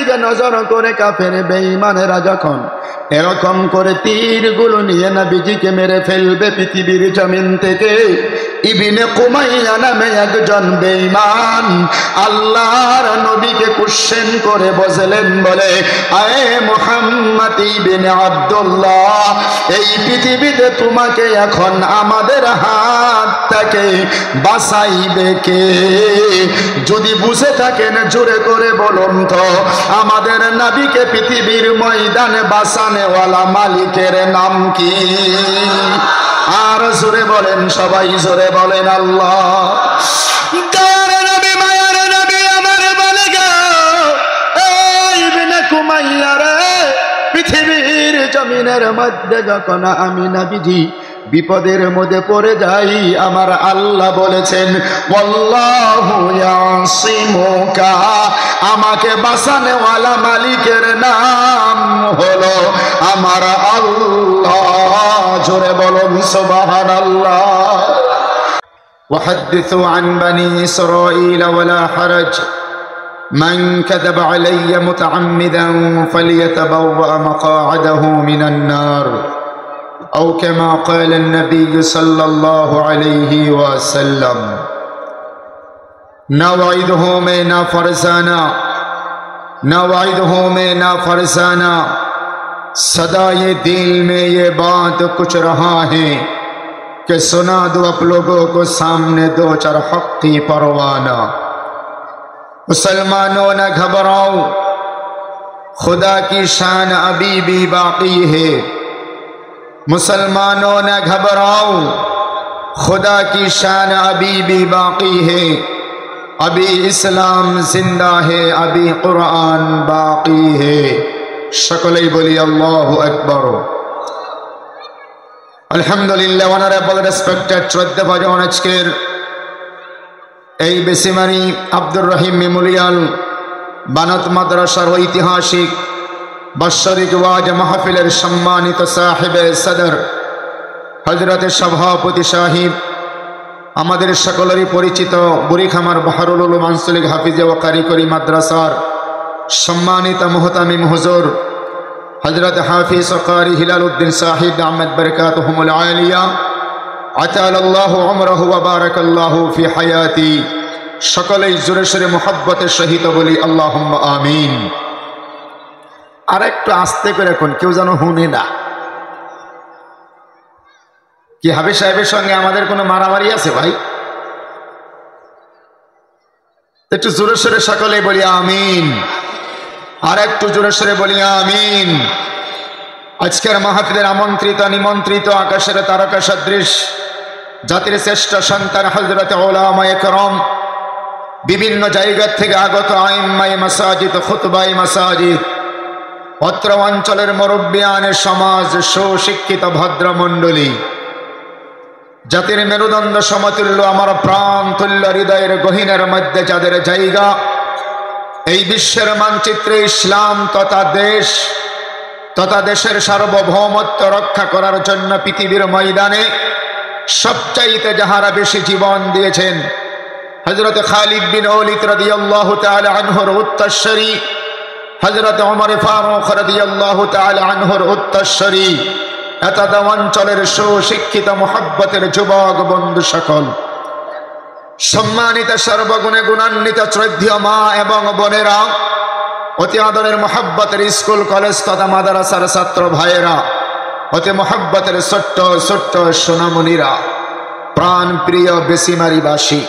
দিকে নজর করে কাফের বেঈমানেরা যখন এরকম করে তীরগুলো নিয়ে নবীজিকে মেরে ফেলবে পৃথিবীর জমিন থেকে, ইবনে কুমাইয়া নামে একজন বেঈমান আল্লাহর নবীকে কোশ্চেন করে বসলেন, বলে আয়ে মুহাম্মদ ইবনে আব্দুল্লাহ, এই পৃথিবীতে তোমাকে এখন আমাদের হাত থেকে বাঁচাইবে কে? যদি বুঝে থাকেন জোরে করে বলুন তো, আমাদের নবীকে পৃথিবীর ময়দানে বাঁচানেওয়ালা মালিকের নাম কি? আর জোরে বলেন, সবাই জোরে বলেন আল্লাহ। মায়ার নবী আমার বলে গো, এই ইবনে কুমাইয়া রে, পৃথিবীর জমিনের মধ্যে যখন আমি নবীজি বিপদের মধ্যে পড়ে যাই, আমার আল্লাহ বলেছেন ওয়াল্লাহু ইয়াসিমুকা, আমাকে বাঁচানেওয়ালা মালিকের নাম হলো আমার আল্লাহ। জোরে বলুন সুবহানাল্লাহ। وحدثوا عن بني إسرائيل ولا حرج من كذب علي متعمدا فليتبوأ مقاعده من النار أو كما قال النبي صلى الله عليه وسلم۔ نوعده में ना फरसाना, नवाइदों में ना फरसाना, सदा ये दिल में ये बात कुछ रहा है कि सुना दो आप लोगों को सामने दो चार हक की परवाना। मुसलमानों न घबराओ, खुदा की शान अभी भी बाकी है। मुसलमानों न घबराओ, खुदा की शान अभी भी बाकी है। अभी इस्लाम जिंदा है, अभी कुरान बाकी है। সকলেই বলি আল্লাহু আকবার। আলহামদুলিল্লাহ। অনারেবল রেসপেক্টেড শ্রদ্ধাভাজন, আজকের এই বেসিমারি আব্দুর রহিম মেমোরিয়াল বানাত মাদ্রাসার ঐতিহাসিক বাৎসরিক ওয়াজ মাহফিলের সম্মানিত সাহেবে সদর হযরতে সভাপতি সাহিব, আমাদের সকলেরই পরিচিত বুড়িখামার বাহরুল উলুম আঞ্চলিক হাফিজে ও কারিগরি মাদ্রাসার সম্মানিত মুহতামিম হুজুর হযরত হাফিজ ও কারি হিলাল উদ্দিন সাহিব দামাত বরকাতুহুমুল আলিয়া আতালাল্লাহু উমরাহু ওয়া বারাকাল্লাহু ফি হায়াতি, সকলেই জোরে সোরে মুহাব্বতের সহিত বলি আল্লাহুম্মা আমিন। আর একটু আস্তে করে কোন কেউ যেন শুনে না। কি হাফিজ সাহেবের সঙ্গে আমাদের কোনো মারামারি আছে ভাই? একটু জোরে সোরে সকলেই বলি আমিন। আর একটু জোরে সোরে বলি আমিন। আজকের মাহফিলের আমন্ত্রিত নিমন্ত্রিত আকাশের তারকা সদৃশ জাতির শ্রেষ্ঠ সন্তান হযরত উলামায়ে কেরাম, বিভিন্ন জায়গা থেকে আগত আইম্মায়ে মাসাজিদ, খুতবায়ে মাসাজিদ, অত্র অঞ্চলের মুরব্বিয়ানে সমাজ, সুশিক্ষিত ভদ্রমণ্ডলী, জাতির মেরুদণ্ড সমতুল্য আমার প্রাণ তুল্য হৃদয়ের গহীনের মধ্যে যাদের জায়গা, এই বিশ্বের মানচিত্রে ইসলাম তথা দেশের সার্বভৌমত্ব রক্ষা করার জন্য পৃথিবীর ময়দানে সবচাইতে যাহারা বেশি জীবন দিয়েছেন, হযরত খালিদ বিন ওয়ালিদ রাদিয়াল্লাহু তাআলা আনহুর উত্তরসূরি, হযরত ওমর ফারুক রাদিয়াল্লাহু তাআলা আনহুর উত্তরসূরি, এতদ অঞ্চলের সুশিক্ষিত মুহাব্বতের যুবক বন্ধু সকল, সম্মানিত সর্বগুণে গুণান্বিত শ্রদ্ধেয় মা এবং বোনেরা, অতি আদরের মুহাব্বতের স্কুল কলেজ তথা মাদ্রাসার ছাত্র ভাইয়েরা, অতি মুহাব্বতের ছোট্ট ছোট্ট সোনামণিরা, প্রাণ প্রিয় বেসিমারিবাসী,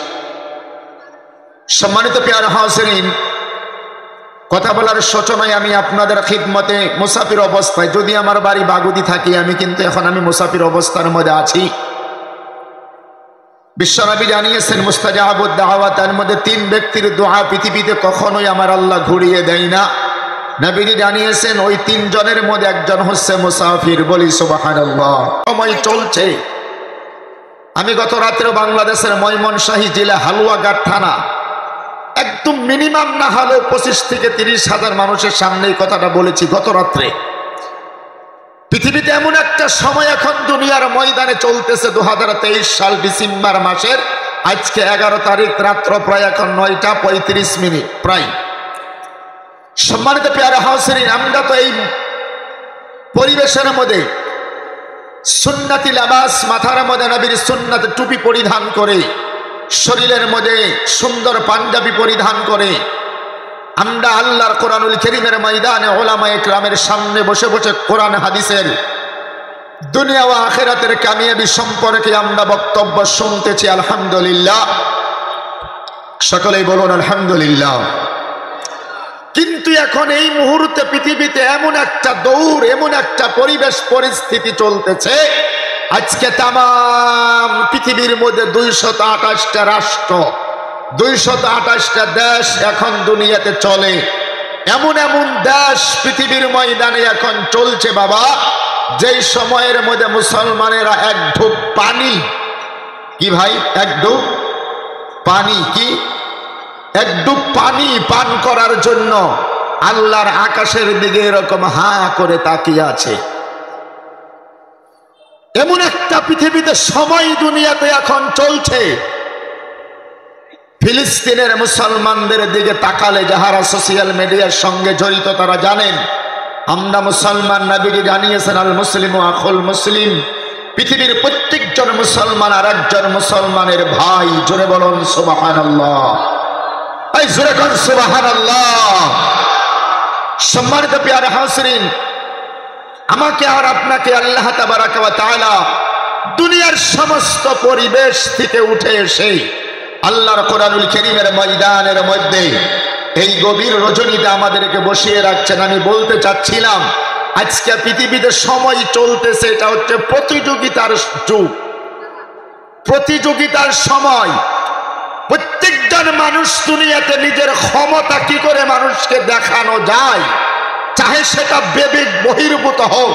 সম্মানিত প্রিয় হাজিরিন, কথা বলার সূচনায় আমি আপনাদের খিদমতে মুসাফির অবস্থায়, যদি আমার বাড়ি বাগুদি থাকি, আমি কিন্তু এখন মুসাফির অবস্থার মধ্যে আছি। বিশ্বনবী জানিয়েছেন মুস্তাজাবুদ দাওয়াত, তার মধ্যে 3 ব্যক্তির দোয়া পৃথিবীতে কখনোই আমার আল্লাহ ঘুরিয়ে দেয় না। নবীজি জানিয়েছেন ওই 3 জনের মধ্যে একজন হচ্ছে মুসাফির। বলি সুবহানাল্লাহ। সময় চলছে। আমি গত রাত্রে বাংলাদেশের ময়মনসিংহ জেলা হালুয়াঘাট থানা, একদম মিনিমাম না হলেও 25 থেকে 30 হাজার মানুষের সামনে এই কথাটা বলেছি গত রাত্রে। পৃথিবীতে এমন একটা সময় এখন দুনিয়ার ময়দানে চলতেছে, 2023 সাল ডিসেম্বর মাসের আজকে 11 তারিখ, রাত্র প্রায় এখন 9টা 35 মিনিট প্রায়। সম্মানিত পেয়ারা হাউসিন, আমরা তো এই পরিবেশের মধ্যে সুন্নতি লিবাস, মাথার মধ্যে নবীর সুন্নত টুপি পরিধান করে, শরীরের মধ্যে সুন্দর পাঞ্জাবি পরিধান করে আমরা আল্লাহর কোরআনুল কারীমের ময়দানে উলামায়ে কেরামের সামনে বসে বসে কোরআন হাদিসের দুনিয়া ও আখিরাতের কামিয়াবি সম্পর্কে আমরা বক্তব্য শুনতেছি। আলহামদুলিল্লাহ, সকলেই বলুন আলহামদুলিল্লাহ। কিন্তু এখন এই মুহূর্তে পৃথিবীতে এমন একটা দৌড়, এমন একটা পরিবেশ পরিস্থিতি চলতেছে, আজকে তাম পৃথিবীর মধ্যে 228টা রাষ্ট্র, 228টা দেশ এখন দুনিয়াতে চলে। এমন এমন দেশ পৃথিবীর ময়দানে এখন চলছে বাবা, যেই সময়ের মধ্যে মুসলমানেরা এক ঢোক পানি, কি ভাই, এক ঢোক পানি, কি এক ডুব পানি পান করার জন্য আল্লাহর আকাশের দিকে এরকম হা করে তাকিয়ে আছে। এমন একটা পৃথিবীতে সময় দুনিয়াতে এখন চলছে, ফিলিস্তিনের মুসলমানদের দিকে তাকালে যাহারা সোশ্যাল মিডিয়ার সঙ্গে জড়িত তারা জানেন, আমরা মুসলমান, নবীজি জানিয়েছেন আল মুসলিম আখুল মুসলিম, পৃথিবীর প্রত্যেকজন মুসলমান আর একজন মুসলমানের ভাই। জোরে বলুন সুবহানাল্লাহ, এই জোরে কোন সুবহানাল্লাহ। সম্মানিত পেয়ারা হাউসিন, আমাকে আর আপনাকে আল্লাহ তাবারাকা ওয়া তাআলা দুনিয়ার সমস্ত পরিবেশ থেকে উঠে এসে আল্লাহর কোরআনুল কারীমের ময়দানের মধ্যে এই গভীর রজনীতে আমাদেরকে বসিয়ে রাখছেন। আমি বলতে চাচ্ছিলাম, আজকে পৃথিবীতে সময় চলতেছে, এটা হচ্ছে প্রতিযোগিতার যুগ, প্রতিযোগিতার সময়। প্রত্যেকজন মানুষ দুনিয়াতে নিজের ক্ষমতা কি করে মানুষকে দেখানো যায়, চাহে সেটা বিবেক বহির্ভূত হোক,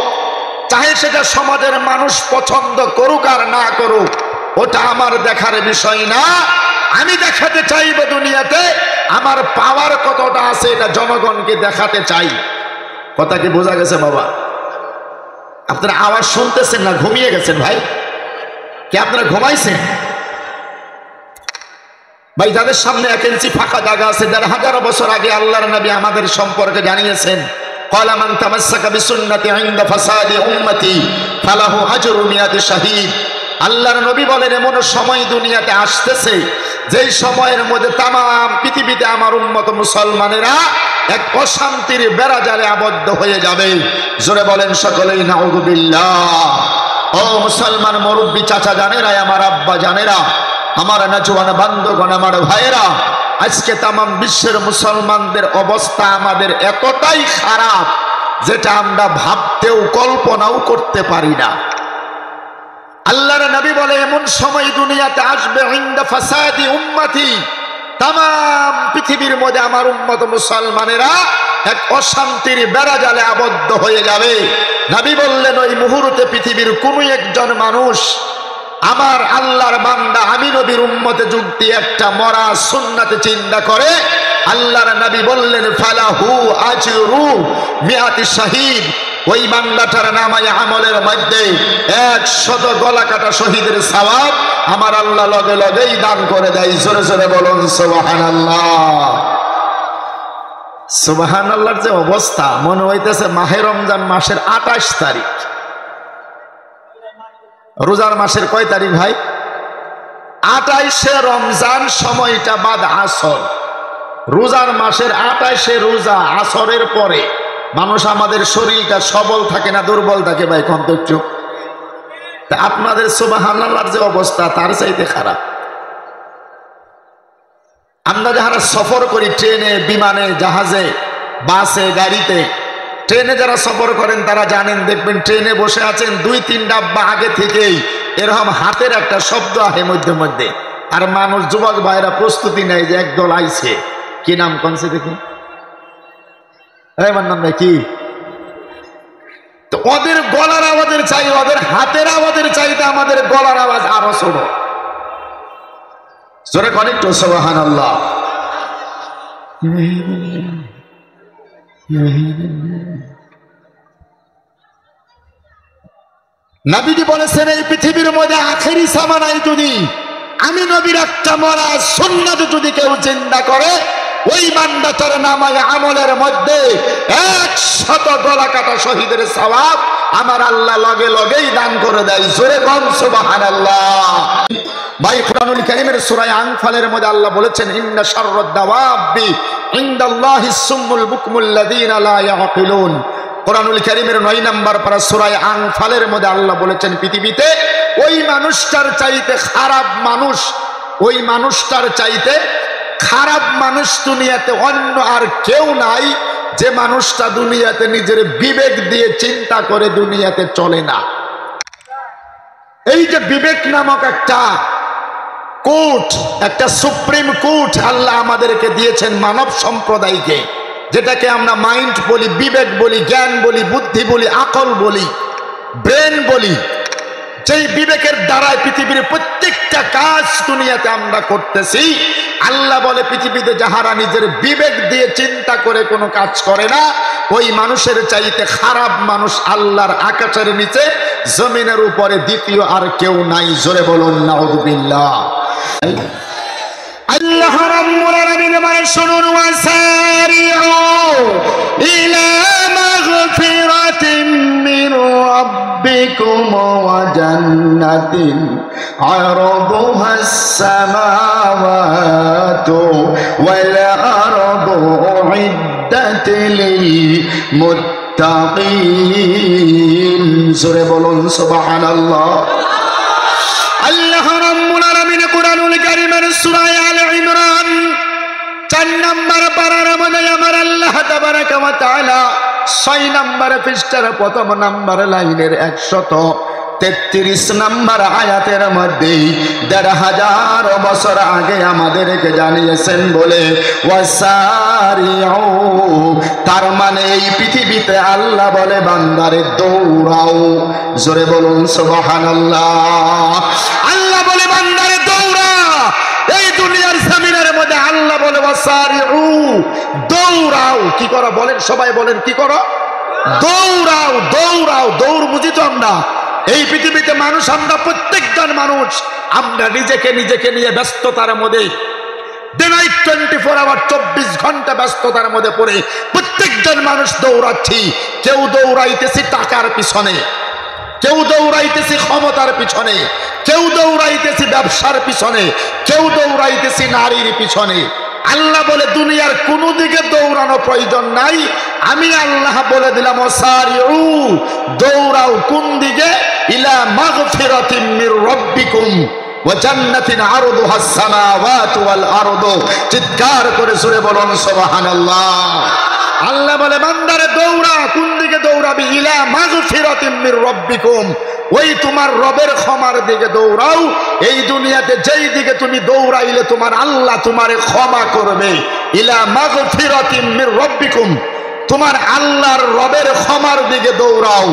চাহে সেটা সমাজের মানুষ পছন্দ করুক আর না করুক, ওটা আমার দেখার বিষয় না। আমি দেখাতে চাইব দুনিয়াতে আমার পাওয়ার কতটা আছে, এটা জনগণকে দেখাতে চাই। কথা কি বোঝা গেছে বাবা? আপনারা আওয়াজ শুনতেছেন না ঘুমিয়ে গেছেন ভাই? কি আপনারা ঘুমাইছেন ভাই? যাদের সামনে 1 ইঞ্চি ফাঁকা জায়গা আছে, 1500 বছর আগে আল্লাহর নবী আমাদের সম্পর্কে জানিয়েছেন, ক্বালা মান তামাসসাকা বিসুন্নতি ইনদা ফাসাদি উম্মতি ফালাহু আজরু মিয়াতি শাহীদ। আল্লাহর নবী বলেন, এমন সময় দুনিয়াতে আসতেছে যেই সময়ের মধ্যে তাম পৃথিবীতে আমার উম্মত মুসলমানেরা এক অশান্তির বেড়াজালে আবদ্ধ হয়ে যাবে। জোরে বলেন সকলেই নাউযুবিল্লাহ। ও মুসলমান মুরব্বী চাচা জানেরা, আমার আব্বা জানেরা, আমার নওজওয়ান বান্ধবগণ, আমার ভাইয়েরা, আজকে তাম বিশ্বের মুসলমানদের অবস্থা আমাদের এতটাই খারাপ যেটা আমরা ভাবতেও কল্পনাও করতে পারি না। আল্লাহর নবী বলে, এমন সময় দুনিয়াতে আসবে ইনদা ফাসাদি উম্মতি, তাম পৃথিবীর মধ্যে আমার উম্মত মুসলমানেরা এক অশান্তির বেড়াজালে আবদ্ধ হয়ে যাবে। নবী বললেন, ওই মুহূর্তে পৃথিবীর কোন একজন মানুষ আমার আল্লাহর বান্দা আমি নবীর উম্মতে যুক্তি একটা মরা সুন্নাতে চিন্তা করে, আল্লাহর নবী বললেন, ফালাহু আজরু মিয়াতি শাহীদ, ওই বান্দাটার নামায়ে আমলের মধ্যে 100 গলা কাটা শহীদের সওয়াব আমার আল্লাহ লগে লগেই দান করে দেয়। জোরে জোরে বলুন সুবহানাল্লাহ। সুবহানাল্লাহর যে অবস্থা, মনে হইতেছে মাহে রমজান মাসের 28 তারিখ। রোজার মাসের কয় তারিখ ভাই? 28শে রমজান, সময়টা বাদ আসর। রোজার মাসের 28শে রোজা, আসরের পরে মানুষ আমাদের শরীরটা সবল থাকে না দুর্বল থাকে ভাই? কম তো একটু। আপনাদের সুবহানাল্লাহর যে অবস্থা তার চাইতে খারাপ। আমরা যারা সফর করি ট্রেনে, বিমানে, জাহাজে, বাসে, গাড়িতে, ট্রেনে যারা সফর করেন তারা জানেন, দেখবেন ট্রেনে বসে আছেন 2-3 ডাব্বা আগে থেকেই এরকম হাতের একটা শব্দ আহে মধ্যে মধ্যে, আর মানুষ যুবক ভাইরা প্রস্তুতি নেয় যে একদল আইছে। কি নাম কোনছে দেখুন? আমার নাম ভাই কি? তো ওদের গলার আওয়াজের চাই, ওদের হাতের আওয়াজের চাইতে আমাদের গলার আওয়াজ আরো ছোট। জোরে করেন তো সুবহানাল্লাহ। নবীজি বলেছেন, এই পৃথিবীর মধ্যে আখেরি জামানায় যদি আমি নবীর একটা মরা সুন্নাত যদি কেউ চিন্তা করে, ওই বান্দাটার নামায় আমলের মধ্যে 100 গলা কাটা শহীদের সওয়াব আমার আল্লাহ লগে লগেই দান করে দেয়। জোরে বল সুবহানাল্লাহ। ভাই কুরআনুল কারীমের সূরা আনফালের মধ্যে আল্লাহ বলেছেন ইন্না শাররাদ দাওয়াবি ইনদাল্লাহিস সুম্মুল বুকমুল লাযিনা লা ইয়াকিলুন। কুরআনুল কারীমের 9 নম্বর পারা সূরা আনফালের মধ্যে আল্লাহ বলেছেন পৃথিবীতে ওই মানুষটার চাইতে খারাপ মানুষ, ওই মানুষটার চাইতে খারাপ মানুষ দুনিয়াতে অন্য আর কেউ নাই, যে মানুষটা দুনিয়াতে নিজের বিবেক দিয়ে চিন্তা করে দুনিয়াতে চলে না। এই যে বিবেক নামক একটা কোর্ট, একটা সুপ্রিম কোর্ট আল্লাহ আমাদেরকে দিয়েছেন মানব সম্প্রদায়কে, যেটাকে আমরা মাইন্ড বলি, বিবেক বলি, জ্ঞান বলি, বুদ্ধি বলি, আকল বলি, ব্রেন বলি। যেই বিবেকের দ্বারাই পৃথিবীর প্রত্যেকটা কাজ দুনিয়াতে আমরা করতেছি, আল্লাহ বলে পৃথিবীতে যাহারা নিজের বিবেক দিয়ে চিন্তা করে কোনো কাজ করে না, ওই মানুষের চাইতে খারাপ মানুষ আল্লাহর আকাশের নিচে জমিনের উপরে দ্বিতীয় আর কেউ নাই। জোরে বলুন নাউযুবিল্লাহ। আল্লাহ রাব্বুল আলামিন বলেন শুনুন, ওয়াসারিউ ইলা মাগফিরাতিন মির রাব্বিকুম ওয়া জান্নাতিন আরদুহাস সামাওয়াতু ওয়াল আরদু উইদ্দাত লিল মুত্তাকিন। জোরে বলুন সুবহানাল্লাহ। আল্লাহ রাব্বুল আলামিন কুরআনুল কারীমের সূরা আলে ইমরান 4 নম্বর পারার মধ্যে আমার আল্লাহ তাবারাকা ওয়া তাআলা 6 নম্বর পৃষ্ঠার প্রথম নম্বর লাইনের 133 নম্বর আয়াতের মধ্যে ১৫০০ বছর আগে আমাদেরকে জানিয়েছেন বলে ওয়াসারিউ, তার মানে এই পৃথিবীতে আল্লাহ বলে বান্দারে দৌড়াও। জোরে বলুন সুবহানাল্লাহ। আল্লাহ বলে বান্দারে দৌড়া। এই দুনিয়ার জমিনের মধ্যে আল্লাহ বলে ওয়াসারিউ, দৌড়াও। কি করো বলেন, সবাই বলেন কি করো? দৌড়াও। দৌড়াও, দৌড় বুঝি তো আমরা। এই পৃথিবীতে মানুষ, আমরা প্রত্যেকজন মানুষ, আমরা নিজেকে নিয়ে ব্যস্ততার মধ্যে দিনাইট 24 আওয়ার 24 ঘন্টা ব্যস্ততার মধ্যে পড়ে প্রত্যেকজন মানুষ দৌড়াচ্ছি। কেউ দৌড়াইতেছি টাকার পিছনে, কেউ দৌড়াইতেছি ক্ষমতার পিছনে, কেউ দৌড়াইতেছি ব্যবসার পিছনে, কেউ দৌড়াইতেছি নারীর পিছনে। আল্লাহ বলে দুনিয়ার কোন দিকে দৌড়ানো প্রয়োজন নাই। আমি আল্লাহ বলে দিলাম ওয়াসারিউ, দৌড়াও। কোন দিকে? ইলা মাগফিরাতিন মির রাব্বিকুম ওয়া জান্নাতিন আরদুহাস সামাওয়াতু ওয়াল আরদু। চিৎকার করে জোরে বলুন সুবহানাল্লাহ। আল্লাহ বলে বান্দারে দৌড়া। কোন দিকে দৌড়াবি? ইলা মাগফিরাতিন মির রাব্বিকুম, ওই তোমার রবের ক্ষমার দিকে দৌড়াও। এই দুনিয়াতে যেই দিকে তুমি দৌড়াইলে তোমার আল্লাহ তোমারে ক্ষমা করবে। ইলা মাগফিরাতিন মির রাব্বিকুম, তোমার আল্লাহর রবের ক্ষমার দিকে দৌড়াও।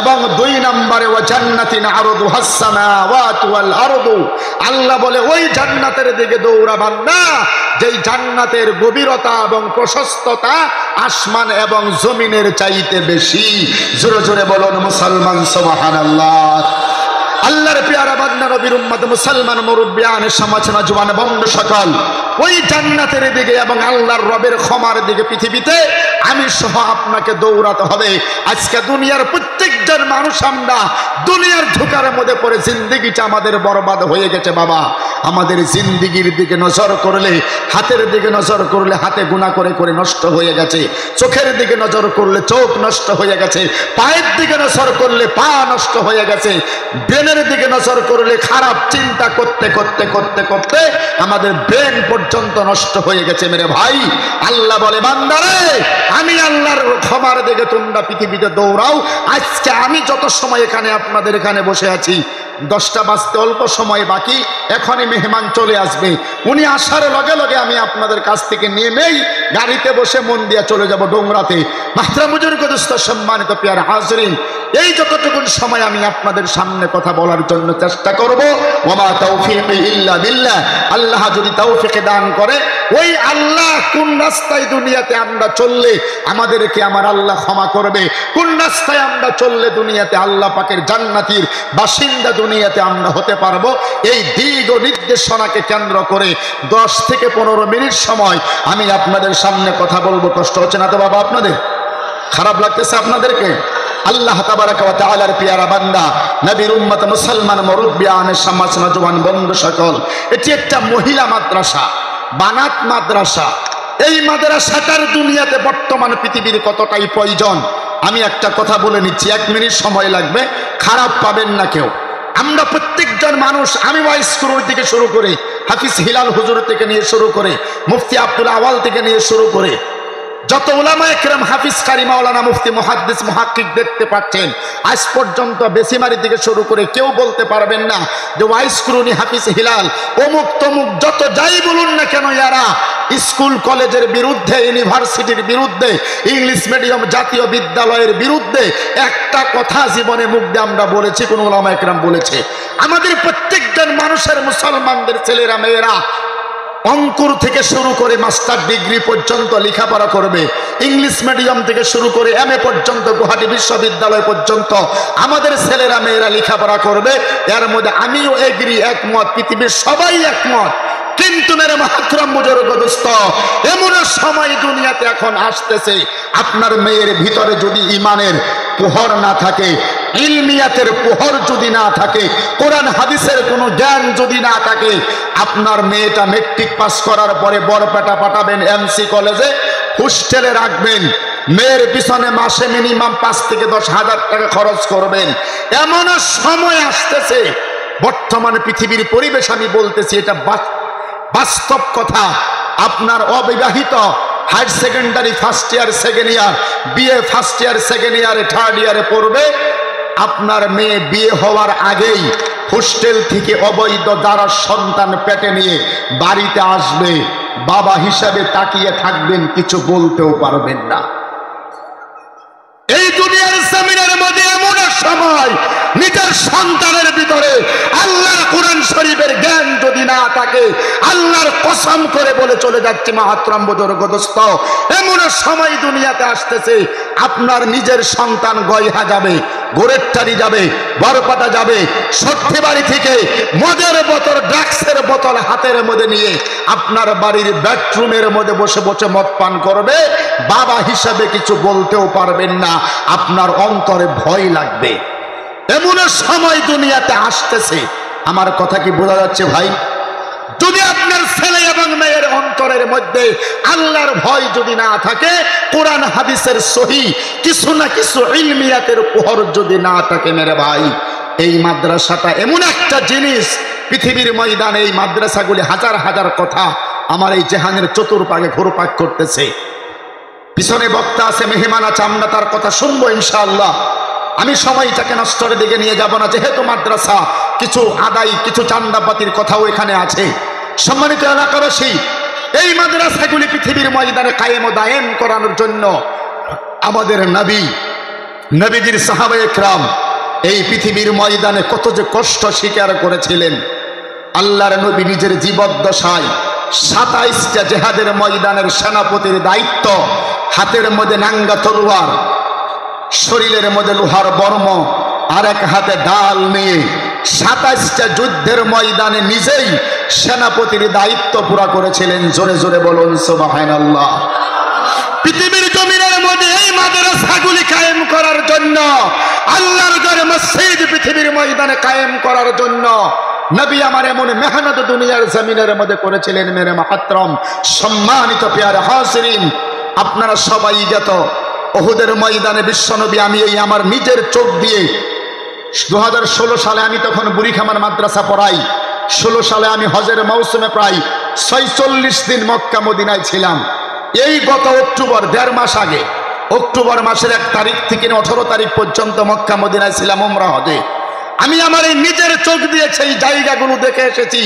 এবং 2 নম্বরে ওয়া জান্নাতিন আরদুহাস সামাওয়াতু ওয়াল আরদু, আল্লাহ বলে ওই জান্নাতের দিকে দৌড়া বান্দা, যেই জান্নাতের গভীরতা এবং প্রশস্ততা আসমান এবং জমিনের চাইতে বেশি। জোরে জোরে বলুন মুসলমান সুবহানাল্লাহ। আল্লাহর পেয়ারা বান্দা নবীর উম্মত মুসলমান মুরব্বিয়ান সমাজ নওজওয়ান বন্ধু সকল, ওই জান্নাতের দিকে এবং আল্লাহর রবের ক্ষমার দিকে পৃথিবীতে আমি সহ আপনাকে দৌড়াতে হবে। আজকে দুনিয়ার প্রত্যেকজন মানুষ আমরা দুনিয়ার ধোঁকার মধ্যে পড়ে জিন্দেগিটা আমাদের বরবাদ হয়ে গেছে। বাবা, আমাদের জিন্দেগির দিকে নজর করলে, হাতের দিকে নজর করলে হাতে গুনাহ করে করে নষ্ট হয়ে গেছে, চোখের দিকে নজর করলে চোখ নষ্ট হয়ে গেছে, পায়ের দিকে নজর করলে পা নষ্ট হয়ে গেছে, ব্রেনের দিকে নজর করলে খারাপ চিন্তা করতে করতে করতে করতে আমাদের ব্রেন পর্যন্ত নষ্ট হয়ে গেছে। মেরে ভাই, আল্লাহ বলে বান্দারে আমি আল্লাহর ক্ষমার দিকে তোমরা পৃথিবীতে দৌড়াও। আজকে আমি যত সময় এখানে আপনাদের এখানে বসে আছি, 10টা বাজতে অল্প সময় বাকি, এখনই মেহমান চলে আসবে। উনি আসার লগে লগে আমি আপনাদের কাছ থেকে নেমেই গাড়িতে বসে মন দিয়ে চলে যাব ডোংরাতে। মাহতারাম দোস্ত, সম্মানিত পিয়ার হাজরিন, এই যতটুকু সময় আমি আপনাদের সামনে কথা বলার জন্য চেষ্টা করব। ওমা তাওফীকি ইল্লা বিল্লাহ, আল্লাহ যদি তৌফিক দান করে, ওই আল্লাহ কোন রাস্তায় দুনিয়াতে আমরা চললে আমাদেরকে আমার আল্লাহ ক্ষমা করবে, কোন রাস্তায় আমরা চললে দুনিয়াতে আল্লাহ পাকের জান্নাতের বাসিন্দা দুনিয়াতে আমরা হতে পারবো, এই দিক ও নির্দেশনাকে কেন্দ্র করে 10 থেকে 15 মিনিট সময় আমি আপনাদের সামনে কথা বলবো। কষ্ট হচ্ছে না তো বাবা আপনাদের? খারাপ লাগতেছে আপনাদেরকে? আল্লাহ তাবারাকা ওয়া তাআলার পিয়ারা বান্দা, নবীর উম্মত, মুসলমান মুরব্বি, আনে সমাজ, নওজওয়ান বন্ধু সকল, এটি একটা মহিলা মাদ্রাসা, বানাত মাদ্রাসা। এই মাদ্রাসাটার দুনিয়াতে বর্তমান পৃথিবীর কতটাই প্রয়োজন আমি একটা কথা বলে নিচ্ছি, 1 মিনিট সময় লাগবে, খারাপ পাবেন না কেউ। আমরা প্রত্যেকজন মানুষ, আমি ওয়াইস কুরুর থেকে শুরু করে, হাফিজ হিলাল হুজুর থেকে নিয়ে শুরু করে, মুফতি আব্দুল আওয়াল থেকে নিয়ে শুরু করে, যত উলামায়ে কেরাম, হাফিজ কারি, মাওলানা, মুফতি, মুহাদ্দিস, মুহাক্কিক দেখতে পাচ্ছেন, আজ পর্যন্ত বেসিমারি থেকে শুরু করে কেউ বলতে পারবেন না যে ওয়াইস কুরুনি, হাফিজ হিলাল, অমুক তমুক যত যাই বলুন না কেন, এরা স্কুল কলেজের বিরুদ্ধে, ইউনিভার্সিটির বিরুদ্ধে, ইংলিশ মিডিয়াম জাতীয় বিদ্যালয়ের বিরুদ্ধে একটা কথা জীবনে মুখ দিয়ে আমরা বলেছি, কোন উলামায়ে কেরাম বলেছে? আমাদের প্রত্যেকজন মানুষের, মুসলমানদের ছেলেরা মেয়েরা অঙ্কুর থেকে শুরু করে মাস্টার ডিগ্রি পর্যন্ত লেখাপড়া করবে, ইংলিশ মিডিয়াম থেকে শুরু করে এমএ পর্যন্ত, গুয়াহাটি বিশ্ববিদ্যালয় পর্যন্ত আমাদের ছেলেরা মেয়েরা লেখাপড়া করবে। এর মধ্যে আমিও এগ্রি, একমত, পৃথিবীর সবাই একমত। কিন্তু মেরে মাহতরম বুজুর্গ দোস্ত, এমন সময় দুনিয়াতে এখন আসতেছে, আপনার মেয়ের ভিতরে যদি ইমানের পোহর না থাকে, ইলমিয়াতের পোহর যদি না থাকে, কোরআন হাদিসের কোনো জ্ঞান যদি না থাকে, আপনার মেয়েটা মেট্রিক পাস করার পরে বরপেটা পাঠাবেন এমসি কলেজে, হোস্টেলে রাখবেন, মেয়ের পিছনে মাসে মিনিমাম 5 থেকে 10 হাজার টাকা খরচ করবেন। এমন সময় আসতেছে, বর্তমান পৃথিবীর পরিবেশ আমি বলতেছি, এটা বাস্তব কথা। আপনার অবিবাহিত higher secondary first year, second year, BA first year, second ইয়ারে, থার্ড ইয়ারে পড়বে, আপনার মেয়ে বিয়ে হওয়ার আগেই হোস্টেল থেকে অবৈধ দ্বারা সন্তান পেটে নিয়ে বাড়িতে আসবে, বাবা হিসাবে তাকিয়ে থাকবেন, কিছু বলতেও পারবেন না। এই দুনিয়ার জমিনের মধ্যে এমন সময় নিজের সন্তানের ভিতরে আল্লাহর কোরআন শরীফের জ্ঞান যদি না থাকে, আল্লাহর কসম করে বলে চলে যাচ্ছে মাহতরম বুজুর্গ দোস্ত, এমন সময় দুনিয়াতে আসতেছে, আপনার নিজের সন্তান গয়হা যাবে, গোরের টারি যাবে, বরপাটা যাবে, সত্যি বাড়ি থেকে মদের বোতল, ড্রাগসের বোতল হাতের মধ্যে নিয়ে আপনার বাড়ির বেডরুমের মধ্যে বসে বসে মদ পান করবে, বাবা হিসাবে কিছু বলতেও পারবেন না, আপনার অন্তরে ভয় লাগবে। এমন সময় দুনিয়াতে আসতেছে। আমার কথা কি বোঝা যাচ্ছে ভাই? যদি আপনার ছেলে এবং মেয়ের অন্তরের মধ্যে আল্লাহর ভয় যদি না থাকে, কোরআন হাদিসের সহি কিছু না কিছু ইলমিয়াতের পোহর যদি না থাকে, মেরে ভাই, এই মাদ্রাসাটা এমন একটা জিনিস, পৃথিবীর ময়দানে এই মাদ্রাসাগুলি হাজার হাজার কথা আমার এই জেহানের চতুর্পাকে ঘুরপাক করতেছে। পিছনে বক্তা আছে, মেহমান আছে, আমরা তার কথা শুনবো ইনশাআল্লাহ। আমি সময়টাকে নষ্টের দিকে নিয়ে যাব না, যেহেতু মাদ্রাসা, কিছু আদায়, কিছু চান্দাপাতির কথাও এখানে আছে। সম্মানিত এলাকাবাসী, এই মাদ্রাসাগুলি পৃথিবীর ময়দানে কায়েম ও দায়েম করানোর জন্য আমাদের নবীজির সাহাবায়ে কেরাম এই পৃথিবীর ময়দানে কত যে কষ্ট স্বীকার করেছিলেন। আল্লাহর নবী নিজের জীবদ্দশায় 27টা জেহাদের ময়দানের সেনাপতির দায়িত্ব, হাতের মধ্যে নাঙ্গা তলোয়ার, শরীরের মধ্যে লোহার বর্ম, আর এক হাতে ঢাল নিয়ে 27টা যুদ্ধের ময়দানে নিজেই সেনাপতির দায়িত্ব পুরা করেছিলেন। জোরে জোরে বলুন সুবহানাল্লাহ। পৃথিবীর জমিনের মধ্যে এই মাদ্রাসাগুলি কায়েম করার জন্য, আল্লাহর ঘরে মসজিদ পৃথিবীর ময়দানে কায়েম করার জন্য নবী আমার এমন মেহনত দুনিয়ার জমিনের মধ্যে করেছিলেন। মেরে মাহতরম সম্মানিত প্যারে হাজিরিন, আপনারা সবাই জ্ঞাত, উহুদের ময়দানে বিশ্বনবী, আমি এই আমার নিজের চোখ দিয়ে 2016 সালে, আমি তখন বুড়িখামার মাদ্রাসা পড়াই, 16 সালে আমি হজের মৌসুমে প্রায় 46 দিন মক্কা মদিনায় ছিলাম। এই গত অক্টোবর, 1.5 মাস আগে, অক্টোবর মাসের 1 তারিখ থেকে 18 তারিখ পর্যন্ত মক্কা মদিনায় ছিলাম উমরা হজে। আমি আমার এই নিজের চোখ দিয়ে সেই জায়গাগুলো দেখে এসেছি।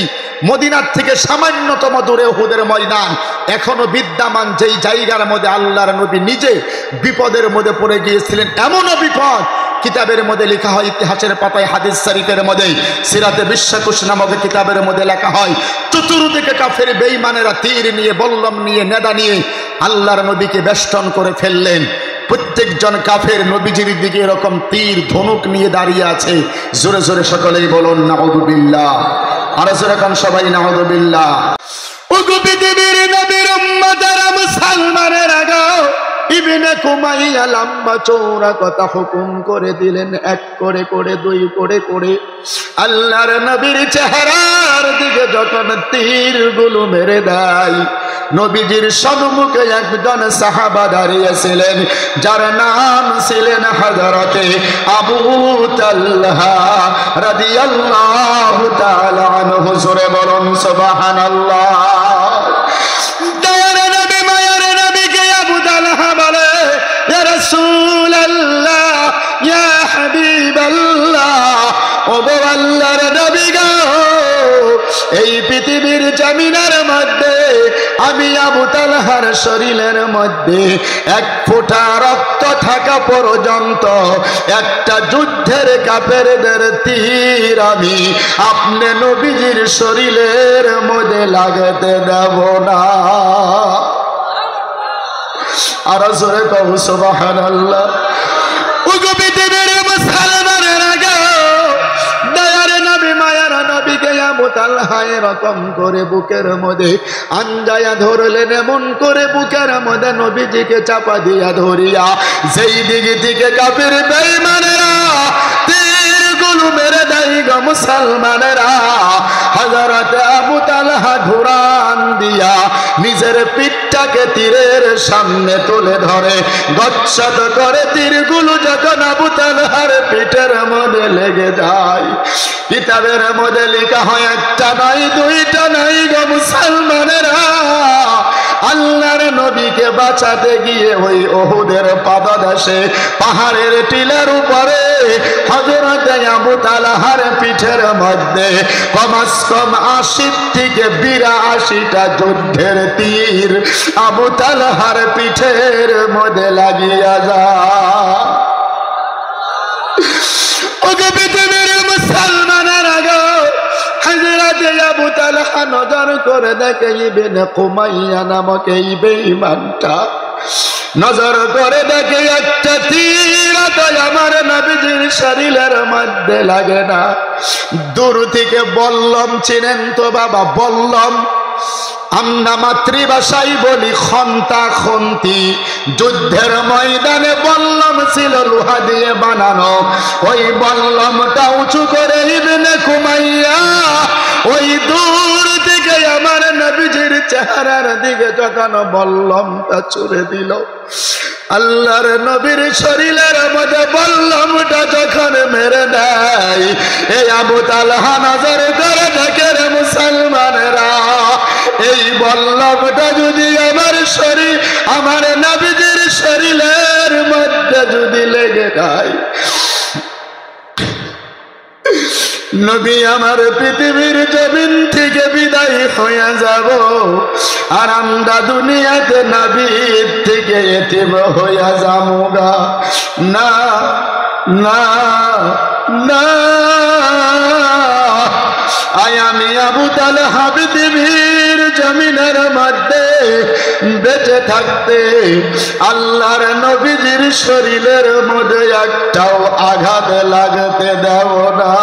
মদিনার থেকে সামান্যতম দূরে উহুদের ময়দান এখনো বিদ্যমান, যেই জায়গার মধ্যে আল্লাহর নবী নিজে বিপদের মধ্যে পড়ে গিয়েছিলেন। এমনও বিপদ কিতাবের মধ্যে লেখা হয়, ইতিহাসের পাতায়, হাদিস শরীফের মধ্যে, সিরাতে বিশ্বকুশ নামক কিতাবের মধ্যে লেখা হয়, চতুর্দিকে কাফের বেঈমানেরা তীর নিয়ে, বল্লম নিয়ে, নেদা নিয়ে আল্লাহর নবীকে বেষ্টন করে ফেললেন। প্রত্যেকজন কাফের নবীজির দিকে এরকম তীর ধনুক নিয়ে দাঁড়িয়ে আছে। জোরে জোরে সকলেই বলুন নাউযুবিল্লাহ। আর জোরে কোন সবাই নাউযুবিল্লাহ। ওগো পৃথিবীর নবীর উম্মতেরা মুসলমানেরা গো, ইবনে কুমাইয়া লম্বা চৌড়া কথা হুকুম করে দিলেন, এক করে করে দুই করে করে আল্লাহর নবীর চেহারার দিকে যখন তীরগুলো মেরে দেয়, নবীজির সম্মুখে একজন সাহাবা দাঁড়িয়েছিলেন যার নাম ছিলেন হযরতে আবু তালহা রাদিয়াল্লাহু তাআলা আনহু। জোরে বলুন সুবহানাল্লাহ। দয়ার নবী মায়ার নবীকে আবু তালহা বলে, ইয়া রাসূলুল্লাহ, ইয়া হাবিবাল্লাহ, ও আল্লাহর নবী গো, এই পৃথিবীর জমিনের মধ্যে আমি আবু তালহার শরীরের মধ্যে এক ফোঁটা রক্ত থাকা পর্যন্ত একটা যুদ্ধের কাফেরদের তীর আমি আপনি নবীজির শরীরের মধ্যে লাগাতে দেব না। আর জোরে কও সুবহানাল্লাহ। ওগো পৃথিবীর মুসলমানেরা গো, দয়ার নবী মায়ার নবীকে আবু তালহা এরকম করে বুকের মধ্যে আঞ্জায়া ধরলেন, এমন করে বুকের মধ্যে নবীজিকে চাপা দিয়া ধরিয়া যেই দিকে থেকে কাফের বেঈমানেরা তীরগুলো মেরে দেয় গো মুসলমানেরা, হযরত আবু তালহা ঘুরান দিয়া নিজের পিঠটাকে তীরের সামনে তুলে ধরে, গচ্ছত করে তীরগুলো যখন আবু তালহার পিঠের মধ্যে লেগে যায়, কিতাবের মধ্যে লেখা হয় একটা নাই দুইটা নাই গো মুসলমানেরা, আল্লাহর নবীকে বাঁচাতে গিয়ে ওই উহুদের পাদদেশে পাহাড়ের টিলার উপরে হযরত আবু তালহার পিঠের মধ্যে কমাস কম ৮০ থেকে ৮২টা যুদ্ধের তীর আবু তালহার পিঠের মধ্যে লাগিয়া যায়। ওগো পৃথিবীর মুসলমানেরা গো, হযরত আবু তালহা নজর করে দেখে ইবনে কুমাইয়া নামক এই বেঈমানটা নজর করে দেখে একটা তীর তো আমার নবীজির শরীরের মধ্যে লাগে না। দূর থেকে বল্লম, চিনেন তো বাবা বল্লম? আমরা মাতৃভাষায় বলি খন্তা খন্তি। যুদ্ধের ময়দানে বল্লম ছিল লোহা দিয়ে বানানো, ওই বল্লমটা উঁচু করে ইবনে কুমাইয়া ওই দূর থেকে আমার নবীজির চেহারার দিকে যখন বল্লমটা ছুড়ে দিল, আল্লাহর নবীর শরীরের মধ্যে বল্লমটা যখন মেরে দেয়, এই আবু তালহা নজর করে দেখে রে মুসলমানেরা, এই বল্লমটা যদি আমার শরীর আমার নবীজির শরীরের মধ্যে যদি লেগে যায়, নবী আমার পৃথিবীর জমিন থেকে বিদায় হয়ে যাব, আর আমরা দুনিয়াতে নবীর থেকে এতিম হয়ে যামুগা। না না না, আমি আবু তালহা পৃথিবীর জমিনের মধ্যে বেঁচে থাকতে আল্লাহর নবীজির শরীরের মধ্যে একটাও আঘাত লাগতে দেব না।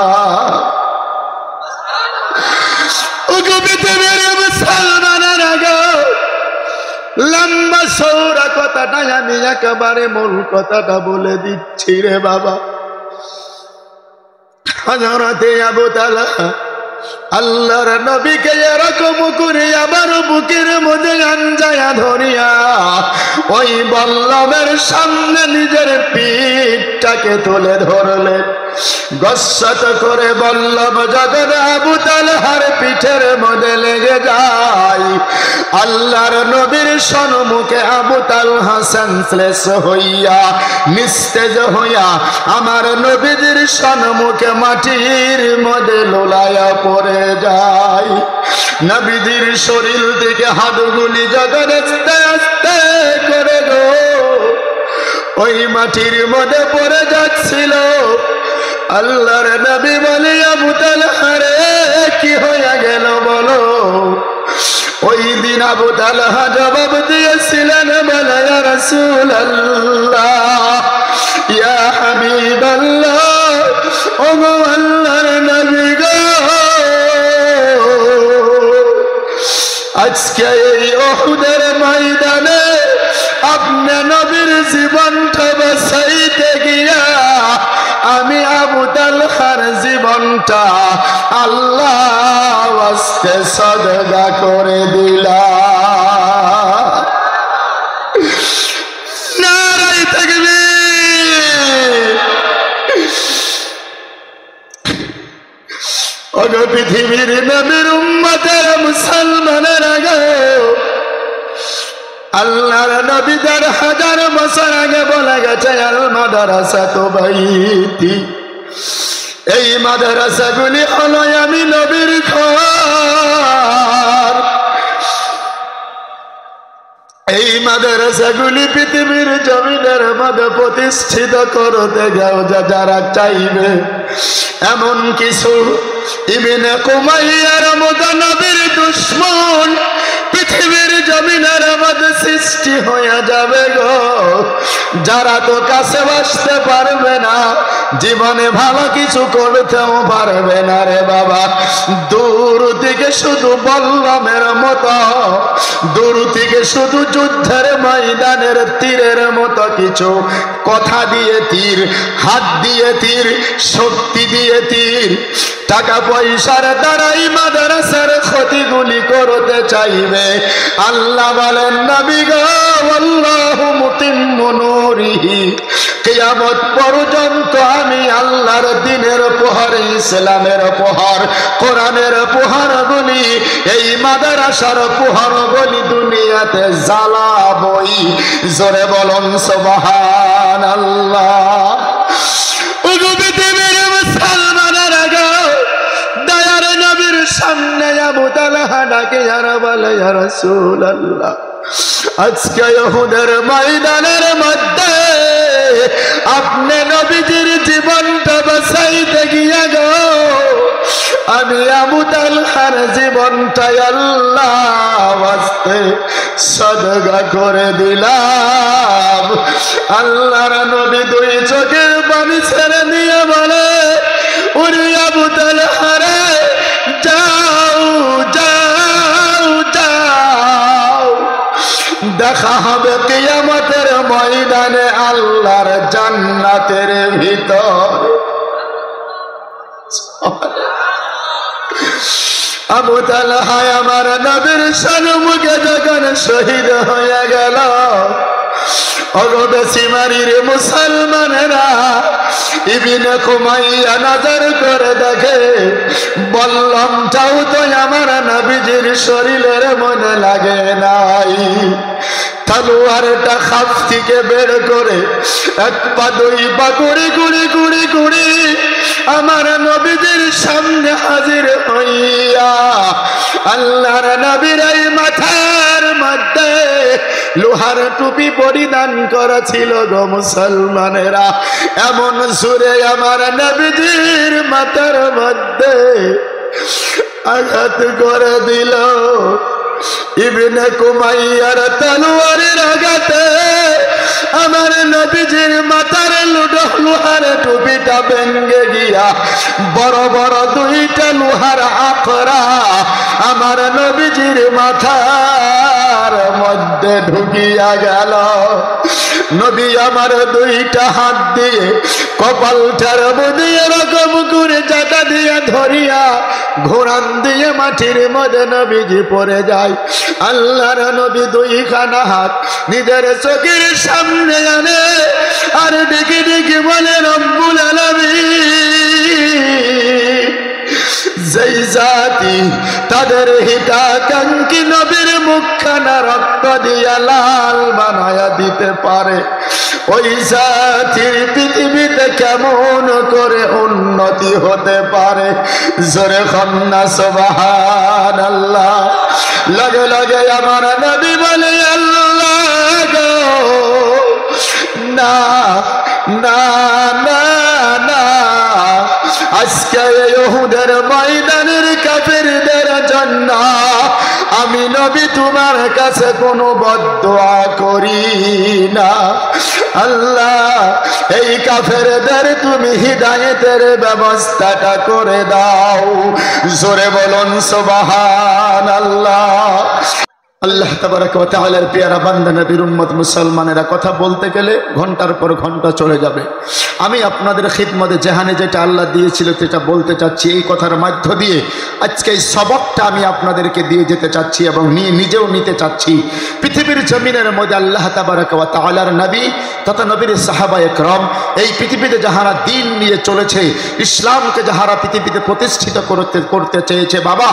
লম্বা সৌরা কথাটা আমি একেবারে মূল কথাটা বলে দিচ্ছি রে বাবা। হযরতে আবু তালহা আল্লাহর নবীকে এরকম করে আমার বুকের মধ্যে আঞ্জায়া ধরিয়া ওই বল্লমের সামনে নিজের পিঠটাকে তুলে ধরলেন। গচ্ছত করে বল্লম যখন আবু তালহার পিঠের মধ্যে লেগে যায়, আল্লাহর নবীর সম্মুখে আবু তালহা সেন্সলেস হইয়া নিস্তেজ হইয়া আমার নবীজির সম্মুখে মাটির মধ্যে লোলায়া পড়ে যায়। নবীজির শরীর থেকে হাতগুলি যখন আস্তে আস্তে করে গো ওই মাটির মধ্যে পড়ে যাচ্ছিল, আল্লাহর নবী বলে আবু তালহা রে কি হইয়া গেল বলো? ওই দিন আবু তালহা জবাব দিয়েছিলেন, বলে ইয়া রাসূলুল্লাহ, ইয়া হাবিবাল্লাহ, ওগো আল্লাহর নবী গো, আজকে এই উহুদের ময়দানে আপনি নবীর জীবনটা বাঁচাইতে গিয়া আমি আবু তালহার জীবনটা আল্লাহ ওয়াস্তে সাদকা করে দিলাম। নারায়ে তাকবীর। ওগো পৃথিবীর নবীর উম্মতের মুসলমানেরা গো, আল্লাহর নবী 1000 বছর আগে বলে গেছে, আল মাদ্রাসাতু বাইতি, এই মাদ্রাসাগুলি হলো আমি নবীর ঘর। এই মাদ্রাসাগুলি পৃথিবীর জমিনের মধ্যে প্রতিষ্ঠিত করতে যাও যারা চাইবে, এমন কিছু ইবনে কুমাইয়ার মতো নবীর দুশমন পৃথিবীর জমিনের মধ্যে সৃষ্টি হয়ে যাবে গো, যারা তো কাছে বসতে পারবে না, জীবনে ভালো কিছু করতেও পারবে না রে বাবা। দূর থেকে শুধু বল্লমের মতো, দূর থেকে শুধু যুদ্ধের ময়দানের তীরের মতো কিছু কথা দিয়ে তীর, হাত দিয়ে তীর, শক্তি দিয়ে তীর, টাকা পয়সার দ্বারাই মাদ্রাসার ক্ষতিগুলি করতে চাইবে। আল্লাহ বলেন, নবী গো, আল্লাহু মুতিম্মু নূরিহি, কিয়ামত পর্যন্ত আমি আল্লাহর দ্বীনের উপহার, ইসলামের উপহার, কোরআনের উপহারগুলি, এই মাদ্রাসার উপহারগুলি দুনিয়াতে জ্বালাবই। জোরে বলুন সুবহানাল্লাহ। সামনে আবু তালহা ডাকে আর বলে, ইয়া রাসূলুল্লাহ, আজকে ইহুদের ময়দানের মধ্যে আপনি নবীজির জীবনটা বাঁচাইতে গিয়া গো আমি আবু তালহার জীবনটা আল্লাহ ওয়াস্তে সাদকা করে দিলাম। আল্লাহর নবী 2 চোখের পানি ছেড়ে দিয়ে বলে, ওরে আবু তালহা রে, যাও যাও যাও, দেখা হবে কিয়ামতের ময়দানে আল্লাহর জান্নাতের ভিতর। আবু তালহা আমার নবীর সম্মুখে যখন শহীদ হয়ে গেল, অগবেসিমারির মুসলমানেরা ইবনে কুমাইয়া নজর করে দেখে, বল্লমটাও তো আমার নবীজির শরীরের মনে লাগে নাই। তলোয়ারটা খাপ থেকে বের করে 1 পা 2 পা করে গুড়ি গুড়ি গুড়ি আমার নবীজির সামনে হাজির হইয়া, আল্লাহর নবীর এই মাথার মধ্যে লোহার টুপি পরিধান করেছিল গো মুসলমানেরা, এমন সুরে আমার নবীজির মাথার মধ্যে আঘাত করে দিল। ইবনে কুমাইয়ার তলোয়ারের আঘাতে আমার নবীজির মাথার লোহার টুপিটা ভেঙে গিয়া বড় বড় 2টা লোহার আখড়া আমার নবীজির মাথার মধ্যে ঢুকিয়া গেল। নবী আমার 2টা হাত দিয়ে কপালটার মধ্যে এরকম করে জাটা দিয়ে ধরিয়া ঘোরান দিয়ে মাটির মধ্যে নবীজি পড়ে যায়। আল্লাহর নবী 2খানা হাত নিজের চোখের সামনে আনে আর ডেকে ডেকে বলে, রব্বুল আলামিন, যেই জাতি তাদের হিতাকাঙ্ক্ষী নবীর মুখখানা রক্ত দিয়া লাল বানায়া দিতে পারে, ওই জাতির পৃথিবীতে কেমন করে উন্নতি হতে পারে? জোরে কন্যা সুবহানাল্লাহ। লগে লগে আমার নবী বলে, আল্লাহ গো, না না না না, আজকে ইহুদের ময়দানের কাফিরদের জন্য আমি নবী তোমার কাছে কোনো বদদোয়া করি না। আল্লাহ এই কাফেরদের তুমি হিদায়েতের ব্যবস্থাটা করে দাও। জোরে বলুন সুবহানাল্লাহ। আল্লাহ তাবারাক ওয়া তাআলার পেয়ারা বান্দা নবীর উম্মত মুসলমানেরা, কথা বলতে গেলে ঘন্টার পর ঘন্টা চলে যাবে। আমি আপনাদের খিদমতে জাহানে যেটা আল্লাহ দিয়েছিল সেটা বলতে চাচ্ছি। এই কথার মধ্য দিয়ে আজকে এই সবকটা আমি আপনাদেরকে দিয়ে যেতে চাচ্ছি এবং নিজেও নিতে চাচ্ছি। পৃথিবীর জমিনের মধ্যে আল্লাহ তাবারাক ওয়া তাআলার নবী তথা নবীর সাহাবায়ে কেরাম এই পৃথিবীতে যাহারা দিন নিয়ে চলেছে, ইসলামকে যাহারা পৃথিবীতে প্রতিষ্ঠিত করতে চেয়েছে বাবা,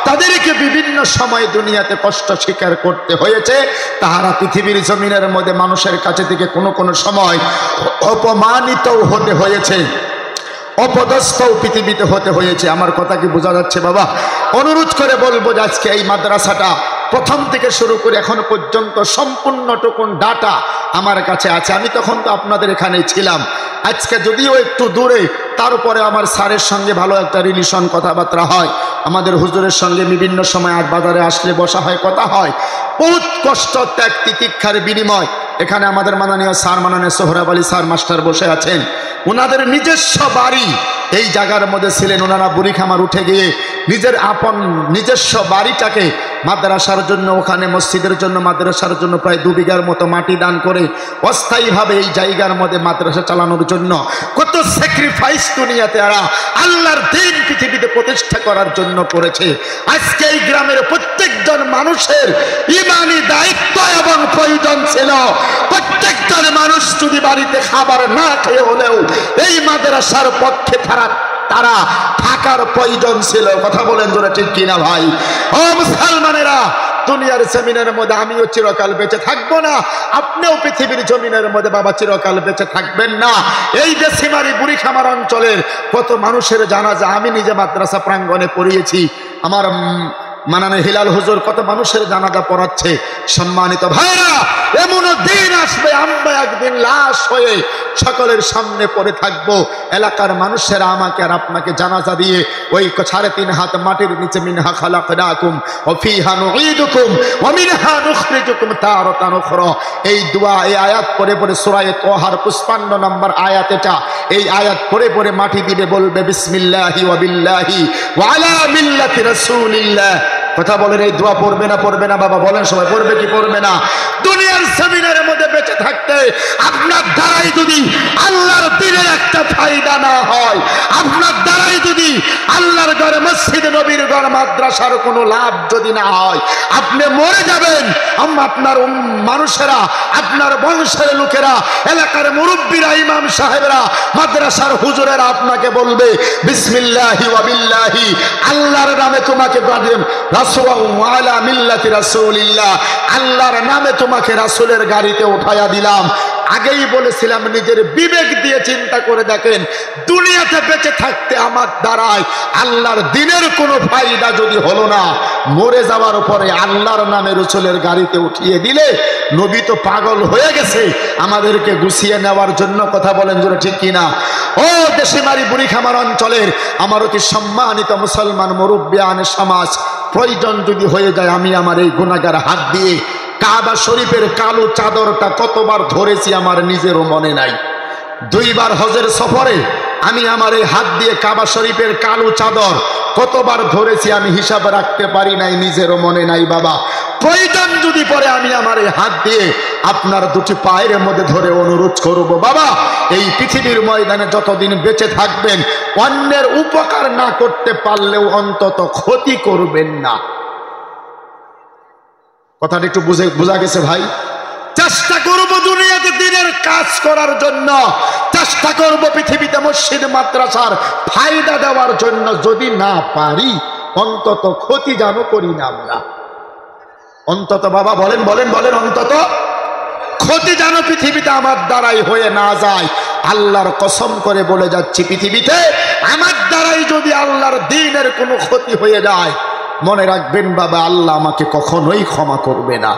তাদেরকে বিভিন্ন সময় দুনিয়াতে কষ্ট স্বীকার করতে হয়েছে। তাহারা পৃথিবীর জমিনের মধ্যে মানুষের কাছে থেকে কোনো সময় অপমানিত হতে হয়েছে, অপদস্থও পৃথিবীতে হতে হয়েছে। আমার কথা কি বোঝা যাচ্ছে বাবা? অনুরোধ করে বলবো যে আজকে এই মাদ্রাসাটা প্রথম থেকে শুরু করে এখন পর্যন্ত সম্পূর্ণটুকুন ডাটা আমার কাছে আছে। আমি তখন তো আপনাদের এখানেই ছিলাম। আজকে যদিও একটু দূরে, তারপরে আমার স্যারের সঙ্গে ভালো একটা রিলেশন, কথাবার্তা হয়। আমাদের হুজুরের সঙ্গে বিভিন্ন সময় আট বাজারে আসলে বসা হয়, কথা হয়। বহুত কষ্ট, ত্যাগ, তিতিক্ষার বিনিময় এখানে আমাদের মাননীয় স্যার, মাননীয় সোহরাব আলী স্যার মাস্টার বসে আছেন। ওনাদের নিজস্ব বাড়ি এই জায়গার মধ্যে ছিলেন। ওনারা বুড়িখামার উঠে গিয়ে নিজের আপন নিজস্ব বাড়িটাকে মাদ্রাসার জন্য, ওখানে মসজিদের জন্য, মাদ্রাসার জন্য প্রায় 2 বিঘার মতো মাটি দান করে অস্থায়ীভাবে এই জায়গার মধ্যে মাদ্রাসা চালানোর জন্য কত স্যাক্রিফাইস দুনিয়াতে এরা আল্লাহর দ্বীন পৃথিবীতে প্রতিষ্ঠা করার জন্য করেছে। আজকে এই গ্রামের প্রত্যেকজন মানুষের ঈমানি দায়িত্ব এবং প্রয়োজন ছিল, প্রত্যেকজন মানুষ যদি বাড়িতে খাবার না খেয়ে হলেও এই মাদ্রাসার পক্ষে তারা থাকার প্রয়োজন ছিল। কথা বলেন জোরে, ঠিক কিনা ভাই? ও মুসলমানেরা, দুনিয়ার জমিনের মধ্যে আমিও চিরকাল বেঁচে থাকবো না, আপনিও পৃথিবীর জমিনের মধ্যে বাবা চিরকাল বেঁচে থাকবেন না। এই যে সীমারি বুড়িখামার অঞ্চলের কত মানুষের জানাজা আমি নিজে মাদ্রাসা প্রাঙ্গণে পড়িয়েছি। আমার মানানে হিলাল হুজুর কত মানুষের জানাজা পড়াচ্ছে। সম্মানিত ভাইরা, এমন দিন আসবে আমরা একদিন লাশ হয়ে সকলের সামনে পড়ে থাকবো। এলাকার মানুষেরা আমাকে আর আপনাকে জানাজা দিয়ে ওই 3.5 হাত মাটির নিচে মিনহা খালাকনাকুম ওয়া ফিহা নুঈদুকুম ওয়া মিনহা নুখরিজুকুম তারাতান উখরা, এই দোয়া, এই আয়াত পড়ে পড়ে সূরা তাহার 55 নম্বর আয়াত এটা, এই আয়াত পড়ে পড়ে মাটি দিবে, বলবে বিসমিল্লাহি ওয়া বিল্লাহি ওয়া আলা মিল্লাতি রাসূলিল্লাহ। কথা বলেন, এই দোয়া পড়বে না পড়বে না বাবা? বলেন সবাই, পড়বে কি পড়বে না? দুনিয়ার জমিনের মধ্যে বেঁচে থাকতে আপনার দ্বারাই যদি আল্লাহর দ্বীনের একটা ফায়দা না হয়, আপনার দ্বারাই যদি আল্লাহর ঘরে, মসজিদ নবীর ঘর, মাদ্রাসার কোনো লাভ যদি না হয়, আপনি মরে যাবেন। আপনার মানুষেরা, আপনার বংশের লোকেরা, এলাকার মুরব্বীরা, ইমাম সাহেবরা, মাদ্রাসার হুজুরেরা আপনাকে বলবে বিসমিল্লাহি ওয়া বিল্লাহি, আল্লাহর নামে তোমাকে আল্লাহর নামে তোমাকে রাসূলের গাড়িতে উঠাইয়া দিলাম। আগেই বলেছিলাম, নিজের বিবেক দিয়ে চিন্তা করে দেখেন, দুনিয়াতে বেঁচে থাকতে আমার দ্বারায় আল্লাহর দ্বীনের কোনো ফায়দা যদি হলো না, মরে যাওয়ার পরে আল্লাহর নামে রাসূলের গাড়িতে উঠিয়ে দিলে নবী তো পাগল হয়ে গেছে আমাদেরকে গুছিয়ে নেওয়ার জন্য। কথা বলেন জোরে, ঠিক কিনা? ও দেশিমারি বুড়িখামার অঞ্চলের আমার অতি সম্মানিত মুসলমান মুরব্বিয়ান সমাজ, প্রয়োজন যদি হয়ে যায় আমি আমার এই গুনাহগার হাত দিয়ে কাবা শরীফের কালো চাদরটা কতবার ধরেছি আমার নিজেরও মনে নাই। 2 বার হজের সফরে আমি আমার এই হাত দিয়ে কাবা শরীফের কালো চাদর কতবার ধরেছি আমি হিসাব রাখতে পারি নাই, নিজেরও মনে নাই বাবা। প্রয়োজন যদি পরে আমি আমার এই হাত দিয়ে আপনার 2টি পায়ের মধ্যে ধরে অনুরোধ করব, বাবা এই পৃথিবীর ময়দানে যতদিন বেঁচে থাকবেন অন্যের উপকার না করতে পারলেও অন্তত ক্ষতি করবেন না। কথাটা একটু বোঝা গেছে ভাই? চেষ্টা করব দুনিয়াতে দ্বীনের কাজ করার জন্য, চেষ্টা করব পৃথিবীতে মসজিদ মাদ্রাসার ফায়দা দেওয়ার জন্য। যদি না পারি অন্তত ক্ষতি যেন করি না আমরা। অন্তত বাবা বলেন বলেন বলেন, অন্তত ক্ষতি যেন পৃথিবীতে আমার দ্বারাই হয়ে না যায়। আল্লাহর কসম করে বলে যাচ্ছি, পৃথিবীতে আমার দ্বারাই যদি আল্লাহর দ্বীনের কোনো ক্ষতি হয়ে যায়, মনে রাখবেন বাবা, আল্লাহ আমাকে কখনোই ক্ষমা করবে না।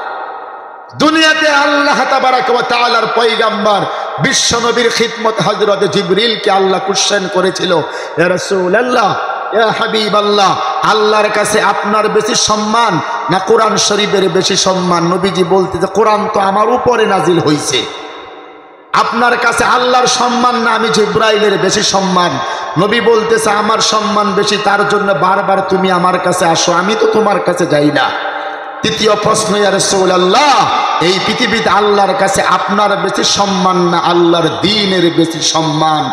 দুনিয়াতে আল্লাহ তাবারাক ওয়া তাআলার পয়গম্বর বিশ্ব নবীর খিদমত হযরত জিবরিলকে আল্লাহ কোশ্চেন করেছিল, ইয়া রাসূলুল্লাহ, ইয়া হাবিবাল্লাহ, আল্লাহর কাছে আপনার বেশি সম্মান না কোরআন শরীফের বেশি সম্মান? নবীজি বলতেছে কোরআন তো আমার উপরে নাজিল হইছে, আপনার কাছে আল্লাহর সম্মান না আমি জিবরাইলের বেশি সম্মান? নবী বলতেছে আমার সম্মান বেশি, তার জন্য বারবার তুমি আমার কাছে আসো, আমি তো তোমার কাছে যাই না। তৃতীয় প্রশ্ন, ইয়া রাসূলুল্লাহ, এই পৃথিবীতে আল্লাহর কাছে আপনার বেশি সম্মান না আল্লাহর দ্বীনের বেশি সম্মান?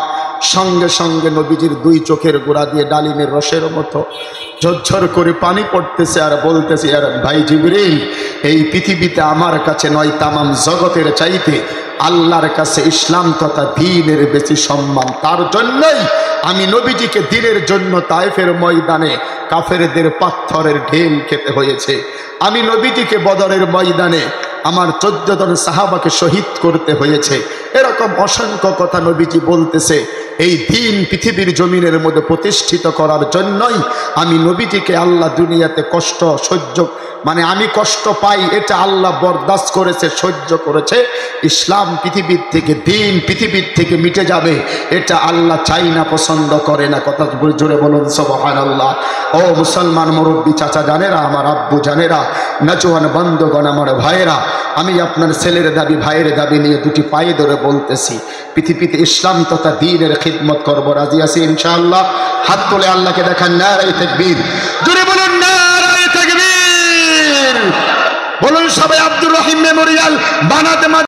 সঙ্গে সঙ্গে নবীজির দুই চোখের গোড়া দিয়ে ডালিমের রসের মতো ঝরঝর করে পানি পড়তেছে আর বলতেছে, আর ভাই জিবরিল, এই পৃথিবীতে আমার কাছে নয়, তামাম জগতের চাইতে আল্লাহর কাছে ইসলাম তথা দ্বীনের বেশি সম্মান। তার জন্যই আমি নবীজিকে দ্বীনের জন্য তায়েফের ময়দানে কাফেরদের পাথরের ঢেল খেতে হয়েছে। আমি নবীজিকে বদরের ময়দানে আমার 14 জন সাহাবাকে শহীদ করতে হয়েছে। এরকম অসংখ্য কথা নবীজি বলতেছে। এই দ্বীন পৃথিবীর জমিনের মধ্যে প্রতিষ্ঠিত করার জন্যই আমি নবীজিকে আল্লাহ দুনিয়াতে কষ্ট সহ্য, মানে আমি কষ্ট পাই এটা আল্লাহ বরদাস্ত করেছে, সহ্য করেছে। ইসলাম পৃথিবীর থেকে, দ্বীন পৃথিবীর থেকে মিটে যাবে এটা আল্লাহ চাই না, পছন্দ করে না। কথা জোরে বলুন সুবহানাল্লাহ। ও মুসলমান মুরব্বী চাচা জানেরা, আমার আব্বু জানেরা, নজওয়ান বন্ধুগণ, আমার ভাইয়েরা, আমি আপনার ছেলের দাবি ভাইয়ের দাবি নিয়ে দুটি পায়ে ধরে বলতেছি, পৃথিবীতে ইসলাম তথা দ্বীনের খিদমত করবো। রাজি আছি ইনশাআল্লাহ? হাত তুলে আল্লাহকে দেখান, নারে তাকবীর, জোরে বলুন নারে তাকবীর। বলুন সবাই আব্দুর রহিম মেমোরিয়াল বানাতে